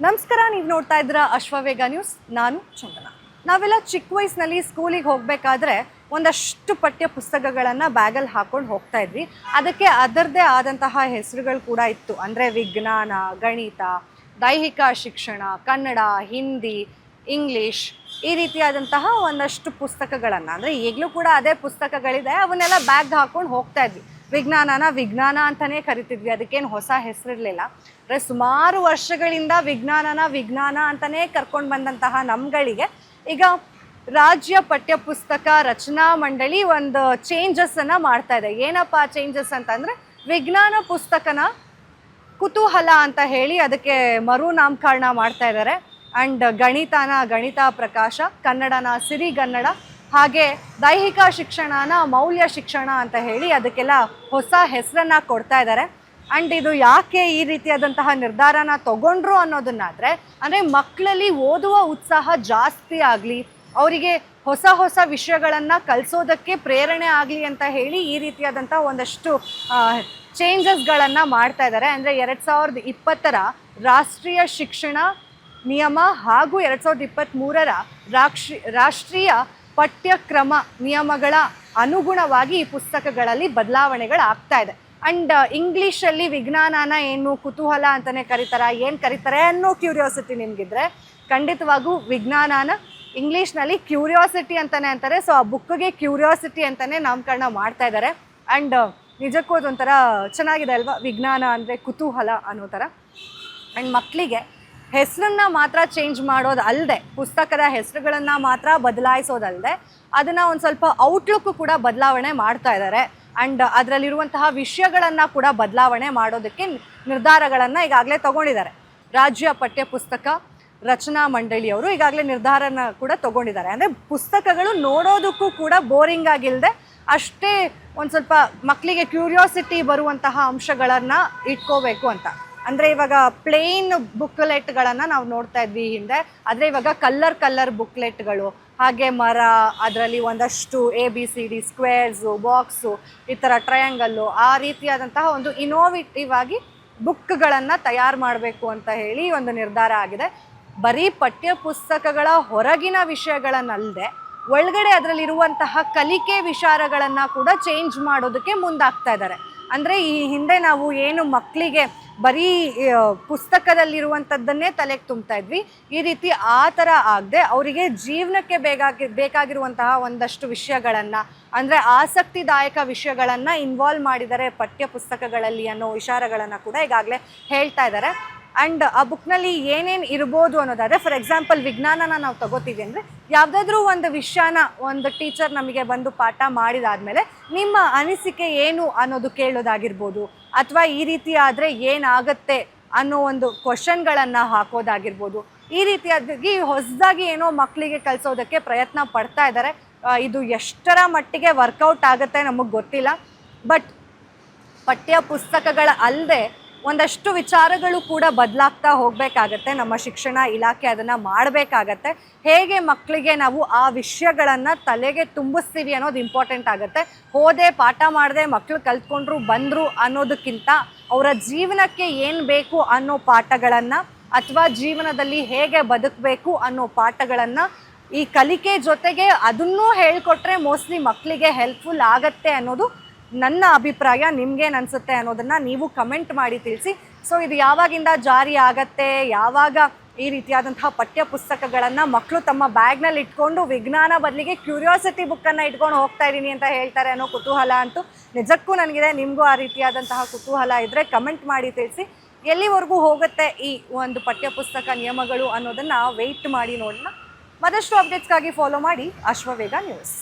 ನಮಸ್ಕಾರ, ನೀವು ನೋಡ್ತಾ ಇದ್ದೀರಾ ಅಶ್ವವೇಗ ನ್ಯೂಸ್. ನಾನು ಚಂದನ. ನಾವೆಲ್ಲ ಚಿಕ್ಕ ವಯಸ್ಸಿನಲ್ಲಿ ಸ್ಕೂಲಿಗೆ ಹೋಗಬೇಕಾದ್ರೆ ಒಂದಷ್ಟು ಪಠ್ಯ ಪುಸ್ತಕಗಳನ್ನು ಬ್ಯಾಗಲ್ಲಿ ಹಾಕೊಂಡು ಹೋಗ್ತಾ ಇದ್ವಿ. ಅದಕ್ಕೆ ಅದರದ್ದೇ ಆದಂತಹ ಹೆಸರುಗಳು ಕೂಡ ಇತ್ತು. ಅಂದರೆ ವಿಜ್ಞಾನ, ಗಣಿತ, ದೈಹಿಕ ಶಿಕ್ಷಣ, ಕನ್ನಡ, ಹಿಂದಿ, ಇಂಗ್ಲೀಷ್, ಈ ರೀತಿಯಾದಂತಹ ಒಂದಷ್ಟು ಪುಸ್ತಕಗಳನ್ನು, ಅಂದರೆ ಈಗಲೂ ಕೂಡ ಅದೇ ಪುಸ್ತಕಗಳಿದೆ, ಅವನ್ನೆಲ್ಲ ಬ್ಯಾಗ್ ಹಾಕೊಂಡು ಹೋಗ್ತಾ ಇದ್ವಿ. ವಿಜ್ಞಾನ ಅಂತಲೇ ಕರಿತಿದ್ವಿ, ಅದಕ್ಕೇನು ಹೊಸ ಹೆಸರಿರಲಿಲ್ಲ. ಅಂದರೆ ಸುಮಾರು ವರ್ಷಗಳಿಂದ ವಿಜ್ಞಾನ ಅಂತಲೇ ಕರ್ಕೊಂಡು ಬಂದಂತಹ ನಮ್ಗಳಿಗೆ ಈಗ ರಾಜ್ಯ ಪಠ್ಯಪುಸ್ತಕ ರಚನಾ ಮಂಡಳಿ ಒಂದು ಚೇಂಜಸ್ಸನ್ನು ಮಾಡ್ತಾ ಇದೆ. ಏನಪ್ಪ ಚೇಂಜಸ್ ಅಂತಂದರೆ, ವಿಜ್ಞಾನ ಪುಸ್ತಕನ ಕುತೂಹಲ ಅಂತ ಹೇಳಿ ಅದಕ್ಕೆ ಮರು ನಾಮಕರಣ ಮಾಡ್ತಾ ಇದ್ದಾರೆ. ಆ್ಯಂಡ್ ಗಣಿತ ಪ್ರಕಾಶ, ಕನ್ನಡನ ಸಿರಿಗನ್ನಡ, ಹಾಗೆ ದೈಹಿಕ ಶಿಕ್ಷಣನ ಮೌಲ್ಯ ಶಿಕ್ಷಣ ಅಂತ ಹೇಳಿ ಅದಕ್ಕೆಲ್ಲ ಹೊಸ ಹೆಸರನ್ನು ಕೊಡ್ತಾ ಇದ್ದಾರೆ. ಆ್ಯಂಡ್ ಇದು ಯಾಕೆ ಈ ರೀತಿಯಾದಂತಹ ನಿರ್ಧಾರನ ತಗೊಂಡ್ರು ಅನ್ನೋದನ್ನಾದರೆ, ಅಂದರೆ ಮಕ್ಕಳಲ್ಲಿ ಓದುವ ಉತ್ಸಾಹ ಜಾಸ್ತಿ ಆಗಲಿ, ಅವರಿಗೆ ಹೊಸ ವಿಷಯಗಳನ್ನು ಕಲಿಸೋದಕ್ಕೆ ಪ್ರೇರಣೆ ಆಗಲಿ ಅಂತ ಹೇಳಿ ಈ ರೀತಿಯಾದಂಥ ಒಂದಷ್ಟು ಚೇಂಜಸ್ಗಳನ್ನು ಮಾಡ್ತಾ ಇದ್ದಾರೆ. ಅಂದರೆ 2020ರ ರಾಷ್ಟ್ರೀಯ ಶಿಕ್ಷಣ ನಿಯಮ ಹಾಗೂ 2023ರ ರಾಷ್ಟ್ರೀಯ ಪಠ್ಯಕ್ರಮ ನಿಯಮಗಳ ಅನುಗುಣವಾಗಿ ಈ ಪುಸ್ತಕಗಳಲ್ಲಿ ಬದಲಾವಣೆಗಳಾಗ್ತಾ ಇದೆ. ಆ್ಯಂಡ್ ಇಂಗ್ಲೀಷಲ್ಲಿ ವಿಜ್ಞಾನನ ಏನು ಕುತೂಹಲ ಅಂತಲೇ ಕರೀತಾರೆ ಅನ್ನೋ ಕ್ಯೂರಿಯಾಸಿಟಿ ನಿಮಗಿದ್ರೆ, ಖಂಡಿತವಾಗೂ ವಿಜ್ಞಾನನ ಇಂಗ್ಲೀಷ್ನಲ್ಲಿ ಕ್ಯೂರಿಯಾಸಿಟಿ ಅಂತಲೇ ಅಂತಾರೆ. ಸೊ ಆ ಬುಕ್ಕಿಗೆ ಕ್ಯೂರಿಯಾಸಿಟಿ ಅಂತಲೇ ನಾಮಕರಣ ಮಾಡ್ತಾ ಇದ್ದಾರೆ. ಆ್ಯಂಡ್ ನಿಜಕ್ಕೂ ಅದೊಂಥರ ಚೆನ್ನಾಗಿದೆ ಅಲ್ವಾ, ವಿಜ್ಞಾನ ಅಂದರೆ ಕುತೂಹಲ ಅನ್ನೋ ಥರ. ಆ್ಯಂಡ್ ಮಕ್ಕಳಿಗೆ ಹೆಸರನ್ನು ಮಾತ್ರ ಚೇಂಜ್ ಮಾಡೋದು ಅಲ್ಲದೆ, ಪುಸ್ತಕದ ಹೆಸರುಗಳನ್ನು ಮಾತ್ರ ಬದಲಾಯಿಸೋದಲ್ಲದೆ, ಅದನ್ನು ಒಂದು ಸ್ವಲ್ಪ ಔಟ್ಲುಕ್ಕು ಕೂಡ ಬದಲಾವಣೆ ಮಾಡ್ತಾ ಇದ್ದಾರೆ. ಆ್ಯಂಡ್ ಅದರಲ್ಲಿರುವಂತಹ ವಿಷಯಗಳನ್ನು ಕೂಡ ಬದಲಾವಣೆ ಮಾಡೋದಕ್ಕೆ ನಿರ್ಧಾರಗಳನ್ನು ಈಗಾಗಲೇ ತಗೊಂಡಿದ್ದಾರೆ. ರಾಜ್ಯ ಪಠ್ಯಪುಸ್ತಕ ರಚನಾ ಮಂಡಳಿಯವರು ಈಗಾಗಲೇ ನಿರ್ಧಾರನ ಕೂಡ ತಗೊಂಡಿದ್ದಾರೆ. ಅಂದರೆ ಪುಸ್ತಕಗಳು ನೋಡೋದಕ್ಕೂ ಕೂಡ ಬೋರಿಂಗ್ ಆಗಿಲ್ಲದೆ, ಅಷ್ಟೇ ಒಂದು ಸ್ವಲ್ಪ ಮಕ್ಕಳಿಗೆ ಕ್ಯೂರಿಯಾಸಿಟಿ ಬರುವಂತಹ ಅಂಶಗಳನ್ನು ಇಟ್ಕೋಬೇಕು ಅಂತ. ಅಂದರೆ ಇವಾಗ ಪ್ಲೇನ್ ಬುಕ್ಲೆಟ್ಗಳನ್ನು ನಾವು ನೋಡ್ತಾ ಇದ್ವಿ ಹಿಂದೆ, ಆದರೆ ಇವಾಗ ಕಲ್ಲರ್ ಬುಕ್ಲೆಟ್ಗಳು, ಹಾಗೆ ಮರ, ಅದರಲ್ಲಿ ಒಂದಷ್ಟು ABCD ಸ್ಕ್ವೇರ್ಸು, ಬಾಕ್ಸು, ಈ ಥರ ಟ್ರಯಾಂಗಲ್ಲು, ಆ ರೀತಿಯಾದಂತಹ ಒಂದು ಇನೋವೇಟಿವ್ ಆಗಿ ಬುಕ್ಗಳನ್ನು ತಯಾರು ಮಾಡಬೇಕು ಅಂತ ಹೇಳಿ ಒಂದು ನಿರ್ಧಾರ ಆಗಿದೆ. ಬರೀ ಪಠ್ಯಪುಸ್ತಕಗಳ ಹೊರಗಿನ ವಿಷಯಗಳನ್ನಲ್ಲದೆ ಒಳಗಡೆ ಅದರಲ್ಲಿರುವಂತಹ ಕಲಿಕೆ ವಿಚಾರಗಳನ್ನು ಕೂಡ ಚೇಂಜ್ ಮಾಡೋದಕ್ಕೆ ಮುಂದಾಗ್ತಾ ಇದ್ದಾರೆ. ಅಂದರೆ ಈ ಹಿಂದೆ ನಾವು ಏನು ಮಕ್ಕಳಿಗೆ ಬರೀ ಪುಸ್ತಕದಲ್ಲಿರುವಂಥದ್ದನ್ನೇ ತಲೆಗೆ ತುಂಬ್ತಾ ಇದ್ವಿ, ಈ ರೀತಿ ಆ ಥರ ಆಗದೆ ಅವರಿಗೆ ಜೀವನಕ್ಕೆ ಬೇಕಾಗಿರುವಂತಹ ಒಂದಷ್ಟು ವಿಷಯಗಳನ್ನು, ಅಂದರೆ ಆಸಕ್ತಿದಾಯಕ ವಿಷಯಗಳನ್ನು ಇನ್ವಾಲ್ವ್ ಮಾಡಿದ್ದಾರೆ ಪಠ್ಯ ಪುಸ್ತಕಗಳಲ್ಲಿ ಅನ್ನೋ ವಿಚಾರಗಳನ್ನು ಕೂಡ ಈಗಾಗಲೇ ಹೇಳ್ತಾ ಇದ್ದಾರೆ. ಆ್ಯಂಡ್ ಆ ಬುಕ್ನಲ್ಲಿ ಏನೇನು ಇರ್ಬೋದು ಅನ್ನೋದಾದರೆ, ಫಾರ್ ಎಕ್ಸಾಂಪಲ್ ವಿಜ್ಞಾನನ ನಾವು ತಗೋತೀವಿ ಅಂದರೆ, ಯಾವುದಾದ್ರೂ ಒಂದು ವಿಷಯನ ಒಂದು ಟೀಚರ್ ನಮಗೆ ಬಂದು ಪಾಠ ಮಾಡಿದಾದಮೇಲೆ ನಿಮ್ಮ ಅನಿಸಿಕೆ ಏನು ಅನ್ನೋದು ಕೇಳೋದಾಗಿರ್ಬೋದು, ಅಥವಾ ಈ ರೀತಿ ಆದರೆ ಏನಾಗುತ್ತೆ ಅನ್ನೋ ಒಂದು ಕ್ವಶನ್ಗಳನ್ನು ಹಾಕೋದಾಗಿರ್ಬೋದು. ಈ ರೀತಿಯಾಗಿ ಹೊಸದಾಗಿ ಏನೋ ಮಕ್ಕಳಿಗೆ ಕಲಿಸೋದಕ್ಕೆ ಪ್ರಯತ್ನ ಪಡ್ತಾ ಇದ್ದಾರೆ. ಇದು ಎಷ್ಟರ ಮಟ್ಟಿಗೆ ವರ್ಕೌಟ್ ಆಗುತ್ತೆ ನಮಗೆ ಗೊತ್ತಿಲ್ಲ. ಬಟ್ ಪಠ್ಯ ಪುಸ್ತಕಗಳ ಅಲ್ಲದೆ ಒಂದಷ್ಟು ವಿಚಾರಗಳು ಕೂಡ ಬದಲಾಗ್ತಾ ಹೋಗಬೇಕಾಗತ್ತೆ. ನಮ್ಮ ಶಿಕ್ಷಣ ಇಲಾಖೆ ಅದನ್ನು ಮಾಡಬೇಕಾಗತ್ತೆ. ಹೇಗೆ ಮಕ್ಕಳಿಗೆ ನಾವು ಆ ವಿಷಯಗಳನ್ನು ತಲೆಗೆ ತುಂಬಿಸ್ತೀವಿ ಅನ್ನೋದು ಇಂಪಾರ್ಟೆಂಟ್ ಆಗುತ್ತೆ. ಪಾಠ ಮಾಡದೆ ಮಕ್ಕಳು ಕಲ್ತ್ಕೊಂಡ್ರು ಬಂದರು ಅನ್ನೋದಕ್ಕಿಂತ ಅವರ ಜೀವನಕ್ಕೆ ಏನು ಬೇಕು ಅನ್ನೋ ಪಾಠಗಳನ್ನು, ಅಥವಾ ಜೀವನದಲ್ಲಿ ಹೇಗೆ ಬದುಕಬೇಕು ಅನ್ನೋ ಪಾಠಗಳನ್ನು ಈ ಕಲಿಕೆ ಜೊತೆಗೆ ಅದನ್ನೂ ಹೇಳಿಕೊಟ್ರೆ ಮೋಸ್ಟ್ಲಿ ಮಕ್ಕಳಿಗೆ ಹೆಲ್ಪ್ಫುಲ್ ಆಗತ್ತೆ ಅನ್ನೋದು ನನ್ನ ಅಭಿಪ್ರಾಯ. ನಿಮ್ಗೇನು ಅನಿಸುತ್ತೆ ಅನ್ನೋದನ್ನು ನೀವು ಕಮೆಂಟ್ ಮಾಡಿ ತಿಳಿಸಿ. ಸೊ ಇದು ಯಾವಾಗಿಂದ ಜಾರಿ ಆಗತ್ತೆ, ಯಾವಾಗ ಈ ರೀತಿಯಾದಂತಹ ಪಠ್ಯ ಪುಸ್ತಕಗಳನ್ನು ಮಕ್ಕಳು ತಮ್ಮ ಬ್ಯಾಗ್ನಲ್ಲಿ ಇಟ್ಕೊಂಡು ವಿಜ್ಞಾನ ಬದಲಿಗೆ ಕ್ಯೂರಿಯಾಸಿಟಿ ಬುಕ್ಕನ್ನು ಇಟ್ಕೊಂಡು ಹೋಗ್ತಾ ಇದ್ದೀನಿ ಅಂತ ಹೇಳ್ತಾರೆ ಅನ್ನೋ ಕುತೂಹಲ ಅಂತೂ ನಿಜಕ್ಕೂ ನನಗಿದೆ. ನಿಮಗೂ ಆ ರೀತಿಯಾದಂತಹ ಕುತೂಹಲ ಇದ್ದರೆ ಕಮೆಂಟ್ ಮಾಡಿ ತಿಳಿಸಿ. ಎಲ್ಲಿವರೆಗೂ ಹೋಗುತ್ತೆ ಈ ಒಂದು ಪಠ್ಯಪುಸ್ತಕ ನಿಯಮಗಳು ಅನ್ನೋದನ್ನು ವೆಯ್ಟ್ ಮಾಡಿ ನೋಡೋಣ. ಮತ್ತಷ್ಟು ಅಪ್ಡೇಟ್ಸ್ಗಾಗಿ ಫಾಲೋ ಮಾಡಿ ಅಶ್ವವೇಗ ನ್ಯೂಸ್.